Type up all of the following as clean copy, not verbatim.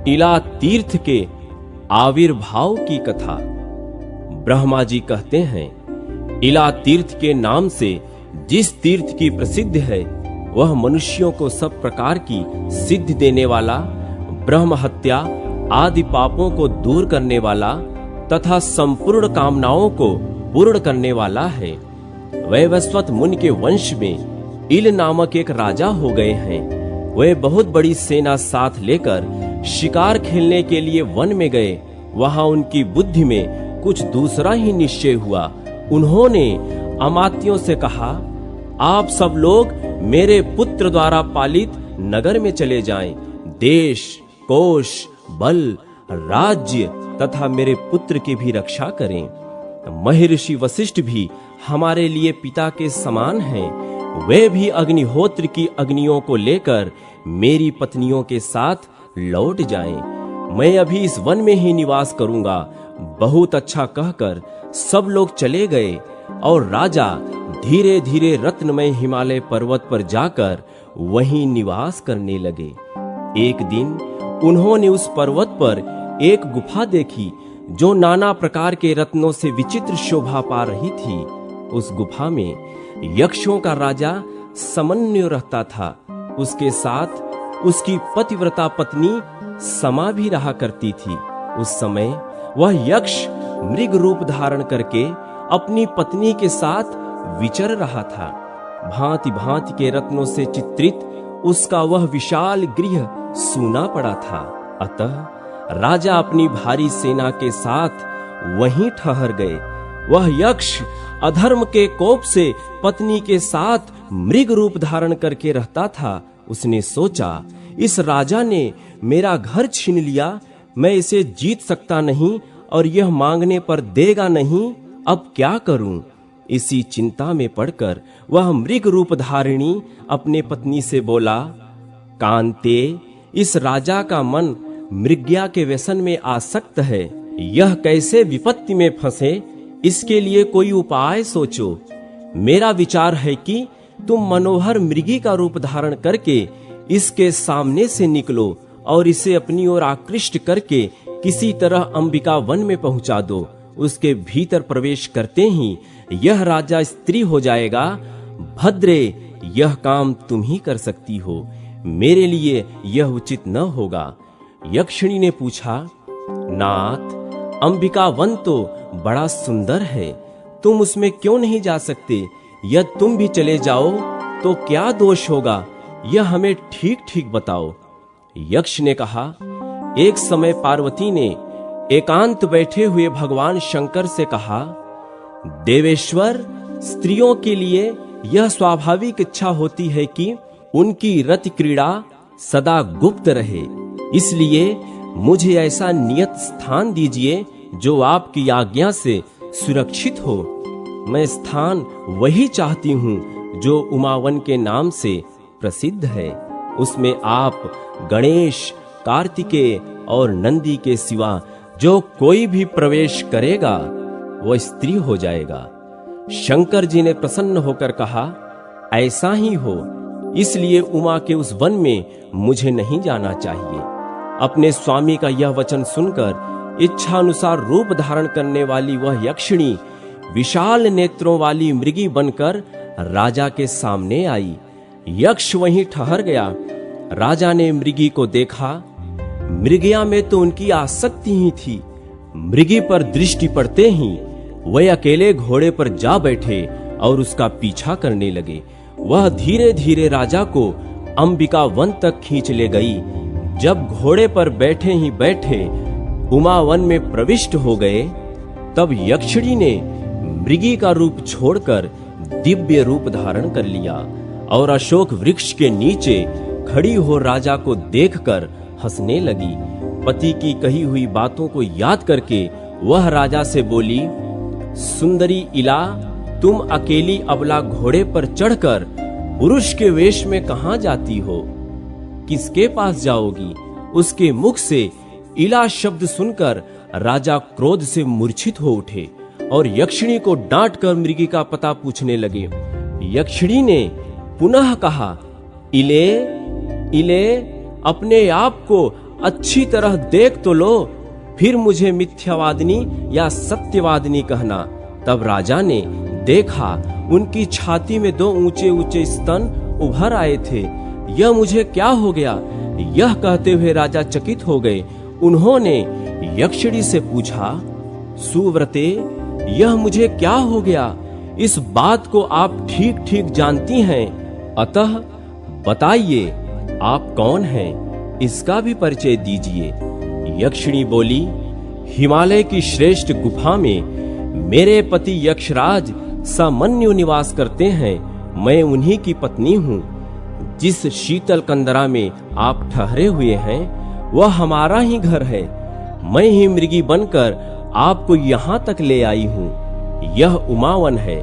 इला तीर्थ के आविर्भाव की कथा। ब्रह्मा जी कहते हैं, इला तीर्थ के नाम से जिस तीर्थ की प्रसिद्ध है वह मनुष्यों को सब प्रकार की सिद्धि देने वाला, ब्रह्म हत्या आदि पापों को दूर करने वाला तथा संपूर्ण कामनाओं को पूर्ण करने वाला है। वैवस्वत मुनि के वंश में इल नामक एक राजा हो गए हैं। वे बहुत बड़ी सेना साथ लेकर शिकार खेलने के लिए वन में गए। वहां उनकी बुद्धि में कुछ दूसरा ही निश्चय हुआ। उन्होंने अमात्यों से कहा, आप सब लोग मेरे पुत्र द्वारा पालित नगर में चले जाएं। देश, कोश, बल, राज्य तथा मेरे पुत्र की भी रक्षा करें। महर्षि वशिष्ठ भी हमारे लिए पिता के समान हैं। वे भी अग्निहोत्र की अग्नियों को लेकर मेरी पत्नियों के साथ लौट जाएं। मैं अभी इस वन में ही निवास करूंगा। बहुत अच्छा कहकर सब लोग चले गए और राजा धीरे धीरे रत्नमय हिमालय पर्वत पर जाकर वहीं निवास करने लगे। एक दिन उन्होंने उस पर्वत पर एक गुफा देखी जो नाना प्रकार के रत्नों से विचित्र शोभा पा रही थी। उस गुफा में यक्षों का राजा समन्वय रहता था। उसके साथ उसकी पतिव्रता पत्नी समा भी रहा करती थी। उस समय वह यक्ष मृग रूप धारण करके अपनी पत्नी के साथ विचर रहा था। भांति भांति के रत्नों से चित्रित उसका वह विशाल गृह सूना पड़ा था। अतः राजा अपनी भारी सेना के साथ वहीं ठहर गए। वह यक्ष अधर्म के कोप से पत्नी के साथ मृग रूप धारण करके रहता था। उसने सोचा, इस राजा ने मेरा घर छीन लिया, मैं इसे जीत सकता नहीं और यह मांगने पर देगा नहीं। अब क्या करूं? इसी चिंता में पड़कर वह मृग रूप धारिणी अपने पत्नी से बोला, कांते, इस राजा का मन मृग्या के व्यसन में आसक्त है। यह कैसे विपत्ति में फंसे, इसके लिए कोई उपाय सोचो। मेरा विचार है कि तुम मनोहर मृगी का रूप धारण करके इसके सामने से निकलो और इसे अपनी ओर आकृष्ट करके किसी तरह अंबिका वन में पहुंचा दो। उसके भीतर प्रवेश करते ही यह राजा स्त्री हो जाएगा। भद्रे, यह काम तुम ही कर सकती हो, मेरे लिए यह उचित न होगा। यक्षिणी ने पूछा, नाथ, अंबिका वन तो बड़ा सुंदर है, तुम उसमें क्यों नहीं जा सकते? यदि तुम भी चले जाओ तो क्या दोष होगा, यह हमें ठीक ठीक बताओ। यक्ष ने कहा, एक समय पार्वती ने एकांत बैठे हुए भगवान शंकर से कहा, देवेश्वर, स्त्रियों के लिए यह स्वाभाविक इच्छा होती है कि उनकी रति क्रीड़ा सदा गुप्त रहे। इसलिए मुझे ऐसा नियत स्थान दीजिए जो आपकी आज्ञा से सुरक्षित हो। मैं स्थान वही चाहती हूँ जो उमावन के नाम से प्रसिद्ध है। उसमें आप गणेश, कार्तिकेय और नंदी के सिवा जो कोई भी प्रवेश करेगा वह स्त्री हो जाएगा। शंकर जी ने प्रसन्न होकर कहा, ऐसा ही हो, इसलिए उमा के उस वन में मुझे नहीं जाना चाहिए। अपने स्वामी का यह वचन सुनकर इच्छानुसार रूप धारण करने वाली वह यक्षिणी विशाल नेत्रों वाली मृगी बनकर राजा के सामने आई। यक्ष वहीं ठहर गया। राजा ने मृगी को देखा। मृगिया में तो उनकी आसक्ति ही थी। मृगी पर दृष्टि पड़ते ही वे अकेले घोड़े पर जा बैठे और उसका पीछा करने लगे। वह धीरे धीरे राजा को अंबिका वन तक खींच ले गई। जब घोड़े पर बैठे ही बैठे उमा वन में प्रविष्ट हो गए, तब यक्षिणी ने मृगी का रूप छोड़कर दिव्य रूप धारण कर लिया और अशोक वृक्ष के नीचे खड़ी हो राजा को देखकर हंसने लगी। पति की कही हुई बातों को याद करके वह राजा से बोली, सुंदरी इला, तुम अकेली अबला घोड़े पर चढ़कर पुरुष के वेश में कहां जाती हो? किसके पास जाओगी? उसके मुख से इला शब्द सुनकर राजा क्रोध से मूर्छित हो उठे और यक्षिणी को डांटकर मृगी का पता पूछने लगे। यक्षिणी ने पुनः कहा, इले, इले, अपने आप को अच्छी तरह देख तो लो, फिर मुझे मिथ्यावादिनी या सत्यवादिनी कहना। तब राजा ने देखा, उनकी छाती में 2 ऊंचे ऊंचे स्तन उभर आए थे। यह मुझे क्या हो गया? यह कहते हुए राजा चकित हो गए। उन्होंने यक्षिणी से पूछा, सुव्रते, यह मुझे क्या हो गया? इस बात को आप ठीक ठीक जानती हैं, अतः बताइए आप कौन हैं, इसका भी परिचय दीजिए। यक्षिणी बोली, हिमालय की श्रेष्ठ गुफा में मेरे पति यक्षराज सामान्य निवास करते हैं। मैं उन्हीं की पत्नी हूँ। जिस शीतल कंदरा में आप ठहरे हुए हैं, वह हमारा ही घर है। मैं ही मृगी बनकर आपको यहाँ तक ले आई हूँ। यह उमावन है।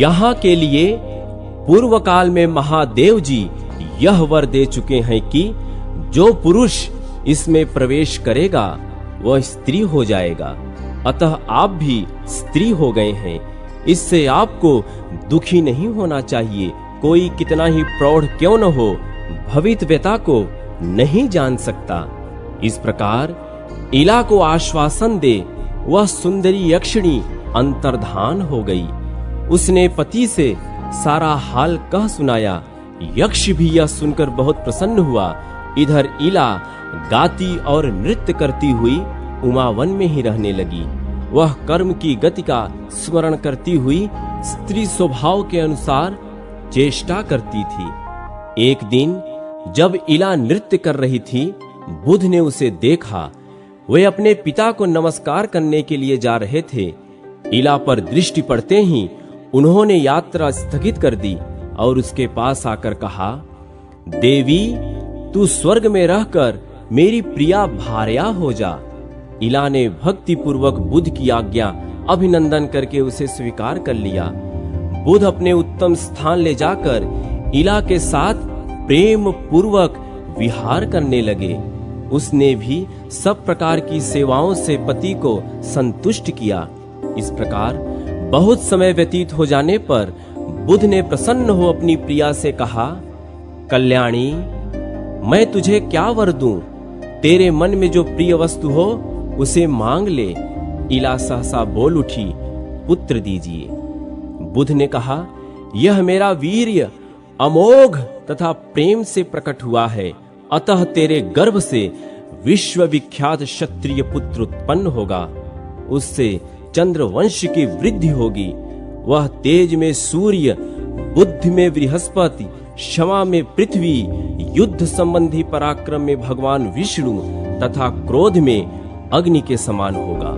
यहाँ के लिए पूर्व काल में महादेव जी यह वर दे चुके हैं कि जो पुरुष इसमें प्रवेश करेगा वह स्त्री हो जाएगा। अतः आप भी स्त्री हो गए हैं। इससे आपको दुखी नहीं होना चाहिए। कोई कितना ही प्रौढ़ क्यों न हो, भवितव्यता को नहीं जान सकता। इस प्रकार इला को आश्वासन दे वह सुंदरी यक्षिणी अंतर्धान हो गई। उसने पति से सारा हाल कह सुनाया। यक्ष भी यह सुनकर बहुत प्रसन्न हुआ। इधर इला गाती और नृत्य करती हुई उमावन में ही रहने लगी। वह कर्म की गति का स्मरण करती हुई स्त्री स्वभाव के अनुसार चेष्टा करती थी। एक दिन जब इला नृत्य कर रही थी, बुध ने उसे देखा। वे अपने पिता को नमस्कार करने के लिए जा रहे थे। इला पर दृष्टि पड़ते ही उन्होंने यात्रा स्थगित कर दी और उसके पास आकर कहा, देवी, तू स्वर्ग में रहकर मेरी प्रिया भार्या हो जा। इला ने भक्ति पूर्वक बुध की आज्ञा अभिनंदन करके उसे स्वीकार कर लिया। बुध अपने उत्तम स्थान ले जाकर इला के साथ प्रेम पूर्वक विहार करने लगे। उसने भी सब प्रकार की सेवाओं से पति को संतुष्ट किया। इस प्रकार बहुत समय व्यतीत हो जाने पर बुध ने प्रसन्न हो अपनी प्रिया से कहा, कल्याणी, मैं तुझे क्या वर दूं? तेरे मन में जो प्रिय वस्तु हो उसे मांग ले। इला सहसा बोल उठी, पुत्र दीजिए। बुध ने कहा, यह मेरा वीर्य अमोघ तथा प्रेम से प्रकट हुआ है। अतः तेरे गर्भ से विश्व विख्यात क्षत्रिय पुत्र उत्पन्न होगा। उससे चंद्रवंश की वृद्धि होगी। वह तेज में सूर्य, बुद्धि में बृहस्पति, क्षमा में पृथ्वी, युद्ध संबंधी पराक्रम में भगवान विष्णु तथा क्रोध में अग्नि के समान होगा।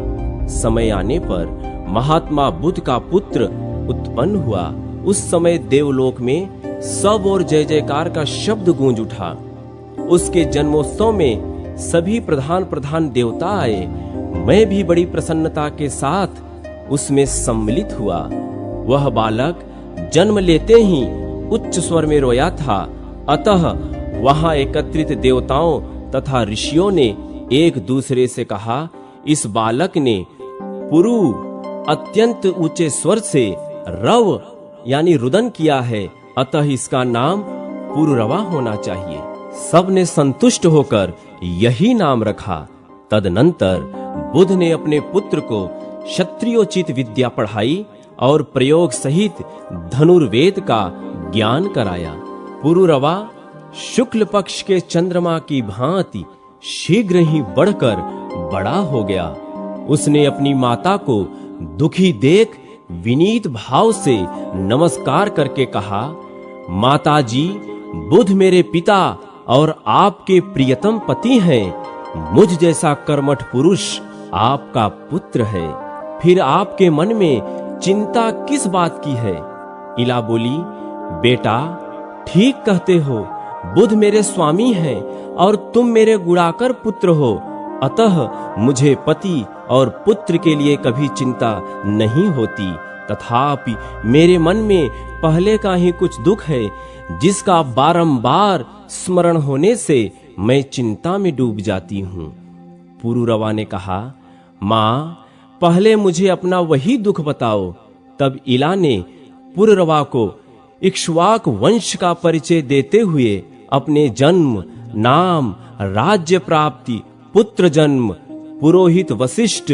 समय आने पर महात्मा बुद्ध का पुत्र उत्पन्न हुआ। उस समय देवलोक में सब और जय जयकार का शब्द गूंज उठा। उसके जन्मोत्सव में सभी प्रधान प्रधान देवता आए। मैं भी बड़ी प्रसन्नता के साथ उसमें सम्मिलित हुआ। वह बालक जन्म लेते ही उच्च स्वर में रोया था। अतः वहां एकत्रित देवताओं तथा ऋषियों ने एक दूसरे से कहा, इस बालक ने पुरु अत्यंत ऊंचे स्वर से रव यानी रुदन किया है, अतः इसका नाम पुरुरवा होना चाहिए। सब ने संतुष्ट होकर यही नाम रखा। तदनंतर बुध ने अपने पुत्र को क्षत्रियोचित विद्या पढ़ाई और प्रयोग सहित धनुर्वेद का ज्ञान कराया। पुरुरवा शुक्ल पक्ष के चंद्रमा की भांति शीघ्र ही बढ़कर बड़ा हो गया। उसने अपनी माता को दुखी देख विनीत भाव से नमस्कार करके कहा, माता जी, बुध मेरे पिता और आपके प्रियतम पति हैं। मुझ जैसा कर्मठ पुरुष आपका पुत्र है। फिर आपके मन में चिंता किस बात की है? इला बोली, बेटा, ठीक कहते हो। बुध मेरे स्वामी हैं और तुम मेरे गुणाकर पुत्र हो। अतः मुझे पति और पुत्र के लिए कभी चिंता नहीं होती। तथापि मेरे मन में पहले का ही कुछ दुख है, जिसका बारंबार स्मरण होने से मैं चिंता में डूब जाती हूँ। पुरुरवा ने कहा, माँ, पहले मुझे अपना वही दुख बताओ। तब इला ने पुरुरवा को इक्ष्वाक वंश का परिचय देते हुए अपने जन्म, नाम, राज्य प्राप्ति, पुत्र जन्म, पुरोहित वशिष्ठ,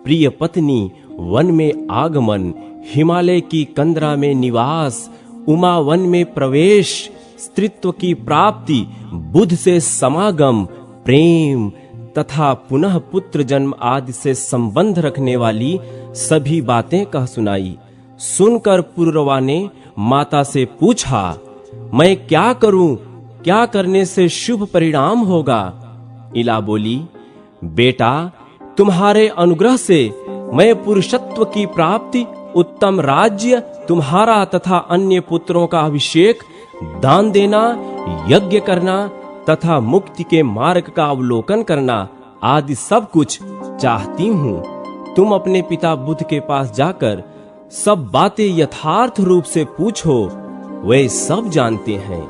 प्रिय पत्नी, वन में आगमन, हिमालय की कंदरा में निवास, उमा वन में प्रवेश, स्त्रीत्व की प्राप्ति, बुध से समागम, प्रेम तथा पुनः पुत्र जन्म आदि से संबंध रखने वाली सभी बातें कह सुनाई। सुनकर पुरुरवा ने माता से पूछा, मैं क्या करूं? क्या करने से शुभ परिणाम होगा? इला बोली, बेटा, तुम्हारे अनुग्रह से मैं पुरुषत्व की प्राप्ति, उत्तम राज्य, तुम्हारा तथा अन्य पुत्रों का अभिषेक, दान देना, यज्ञ करना तथा मुक्ति के मार्ग का अवलोकन करना आदि सब कुछ चाहती हूँ। तुम अपने पिता बुध के पास जाकर सब बातें यथार्थ रूप से पूछो, वे सब जानते हैं,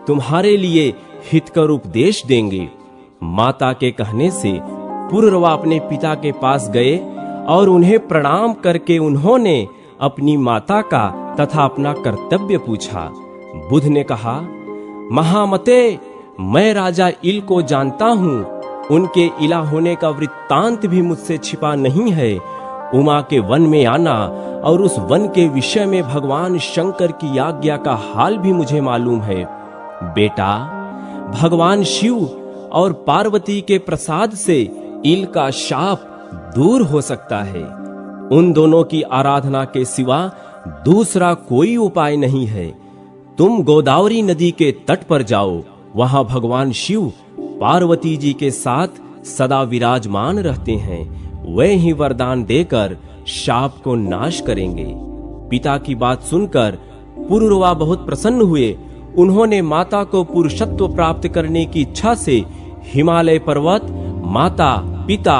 तुम्हारे लिए हितकर उपदेश देंगे। माता के कहने से पुरुरवा अपने पिता के पास गए और उन्हें प्रणाम करके उन्होंने अपनी माता का तथा अपना कर्तव्य पूछा। बुध ने कहा, महामते, मैं राजा इल को जानता हूँ। उनके इला होने का वृत्तांत भी मुझसे छिपा नहीं है। उमा के वन में आना और उस वन के विषय में भगवान शंकर की आज्ञा का हाल भी मुझे मालूम है। बेटा, भगवान शिव और पार्वती के प्रसाद से इल का शाप दूर हो सकता है। उन दोनों की आराधना के सिवा दूसरा कोई उपाय नहीं है। तुम गोदावरी नदी के तट पर जाओ, वहां भगवान शिव पार्वती जी के साथ सदा विराजमान रहते हैं। वे ही वरदान देकर शाप को नाश करेंगे। पिता की बात सुनकर पुरुरवा बहुत प्रसन्न हुए। उन्होंने माता को पुरुषत्व प्राप्त करने की इच्छा से हिमालय पर्वत, माता, पिता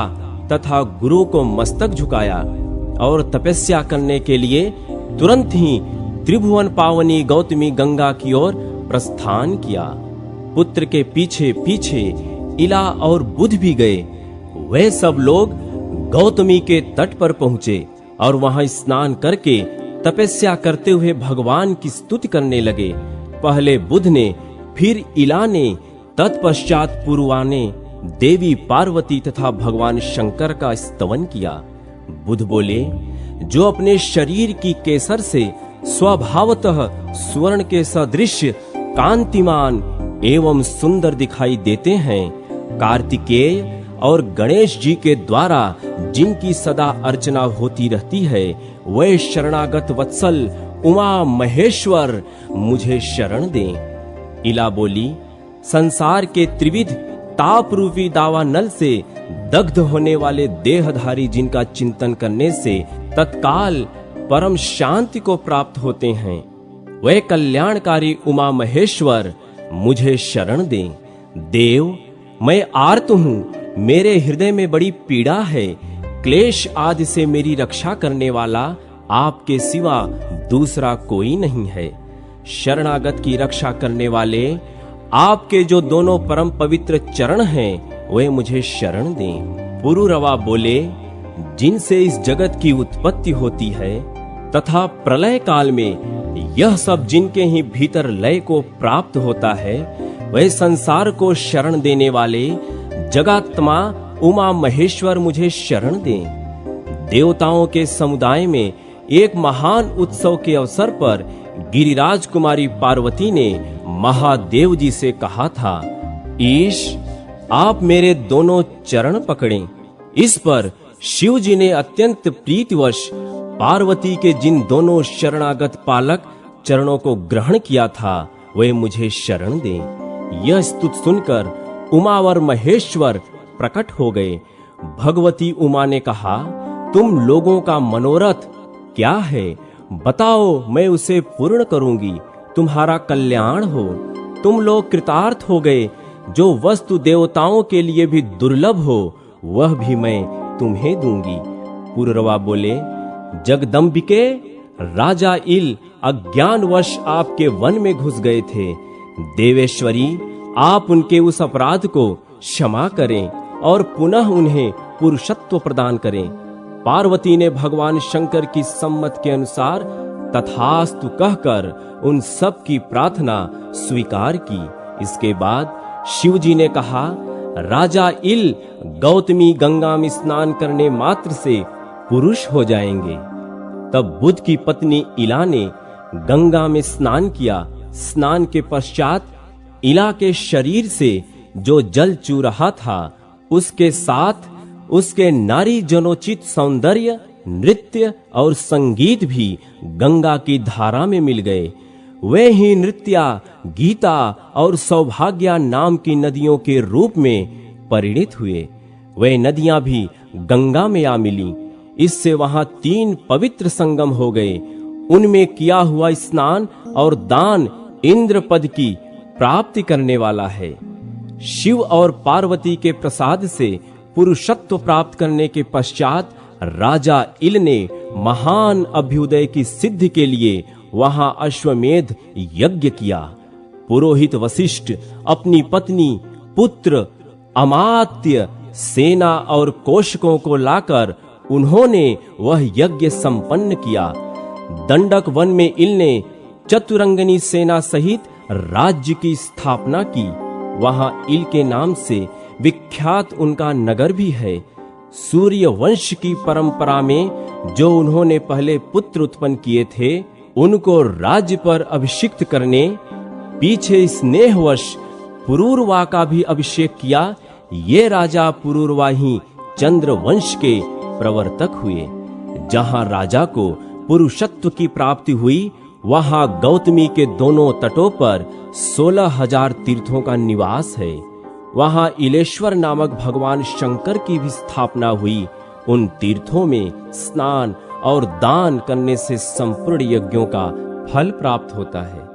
तथा गुरु को मस्तक झुकाया और तपस्या करने के लिए तुरंत ही त्रिभुवन पावनी गौतमी गंगा की ओर प्रस्थान किया। पुत्र के पीछे पीछे इला और बुध भी गए। वे सब लोग गौतमी के तट पर पहुंचे और वहां स्नान करके तपस्या करते हुए भगवान की स्तुति करने लगे। पहले बुध ने, फिर इला ने, तत्पश्चात पुरुरवा ने देवी पार्वती तथा भगवान शंकर का स्तवन किया। बुध बोले, जो अपने शरीर की केसर से स्वभावतः स्वर्ण के सदृश कांतिमान एवं सुंदर दिखाई देते हैं, कार्तिकेय और गणेश जी के द्वारा जिनकी सदा अर्चना होती रहती है, वे शरणागत वत्सल उमा महेश्वर मुझे शरण दें। इला बोली, संसार के त्रिविध ताप रूपी दावा नल से दग्ध होने वाले देहधारी जिनका चिंतन करने से तत्काल परम शांति को प्राप्त होते हैं, वे कल्याणकारी उमा महेश्वर मुझे शरण दें। देव, मैं आर्त हूँ, मेरे हृदय में बड़ी पीड़ा है। क्लेश आदि से मेरी रक्षा करने वाला आपके सिवा दूसरा कोई नहीं है। शरणागत की रक्षा करने वाले आपके जो दोनों परम पवित्र चरण हैं, वे मुझे शरण दें। पुरुरवा बोले, जिनसे इस जगत की उत्पत्ति होती है तथा प्रलय काल में यह सब जिनके ही भीतर लय को प्राप्त होता है, वह संसार को शरण देने वाले जगात्मा उमा महेश्वर मुझे शरण दें। देवताओं के समुदाय में एक महान उत्सव के अवसर पर गिरिराज कुमारी पार्वती ने महादेव जी से कहा था, ईश, आप मेरे दोनों चरण पकड़ें। इस पर शिव जी ने अत्यंत प्रीतिवश पार्वती के जिन दोनों शरणागत पालक चरणों को ग्रहण किया था, वे मुझे शरण दें। यह स्तुति सुनकर उमावर महेश्वर प्रकट हो गए। भगवती उमा ने कहा, तुम लोगों का मनोरथ क्या है? बताओ, मैं उसे पूर्ण करूंगी। तुम्हारा कल्याण हो। तुम लोग कृतार्थ हो गए। जो वस्तु देवताओं के लिए भी दुर्लभ हो, वह भी मैं तुम्हें दूंगी। पुरुरवा बोले, जगदम्बिके, राजा इल अज्ञानवश आपके वन में घुस गए थे। देवेश्वरी, आप उनके उस अपराध को क्षमा करें और पुनः उन्हें पुरुषत्व प्रदान करें। पार्वती ने भगवान शंकर की सम्मत के अनुसार तथास्तु कहकर उन सब की प्रार्थना स्वीकार की। इसके बाद शिव जी ने कहा, राजा इल गौतमी गंगा में स्नान करने मात्र से पुरुष हो जाएंगे। तब बुद्ध की पत्नी इला ने गंगा में स्नान किया। स्नान के पश्चात इला के शरीर से जो जल चू रहा था, उसके साथ उसके नारी जनोचित सौंदर्य, नृत्य और संगीत भी गंगा की धारा में मिल गए। वे ही नृत्या, गीता और सौभाग्या नाम की नदियों के रूप में परिणित हुए। वे नदियां भी गंगा में आ मिली। इससे वहां 3 पवित्र संगम हो गए। उनमें किया हुआ स्नान और दान इंद्र पद की प्राप्ति करने वाला है। शिव और पार्वती के प्रसाद से पुरुषत्व प्राप्त करने के पश्चात राजा इल ने महान अभ्युदय की सिद्धि के लिए वहां अश्वमेध यज्ञ किया। पुरोहित वशिष्ठ अपनी पत्नी, पुत्र, अमात्य, सेना और कोशकों को लाकर उन्होंने वह यज्ञ संपन्न किया। दंडक वन में इल ने चतुरंगनी सेना सहित राज्य की स्थापना की। वहां इल के नाम से विख्यात उनका नगर भी है। सूर्य वंश की परंपरा में जो उन्होंने पहले पुत्र उत्पन्न किए थे, उनको राज्य पर अभिषिक्त करने पीछे स्नेहवश पुरूरवा का भी अभिषेक किया। ये राजा पुरूरवा ही चंद्र वंश के प्रवर्तक हुए। जहां राजा को पुरुषत्व की प्राप्ति हुई, वहां गौतमी के दोनों तटों पर 16,000 तीर्थों का निवास है। वहां इलेश्वर नामक भगवान शंकर की भी स्थापना हुई। उन तीर्थों में स्नान और दान करने से संपूर्ण यज्ञों का फल प्राप्त होता है।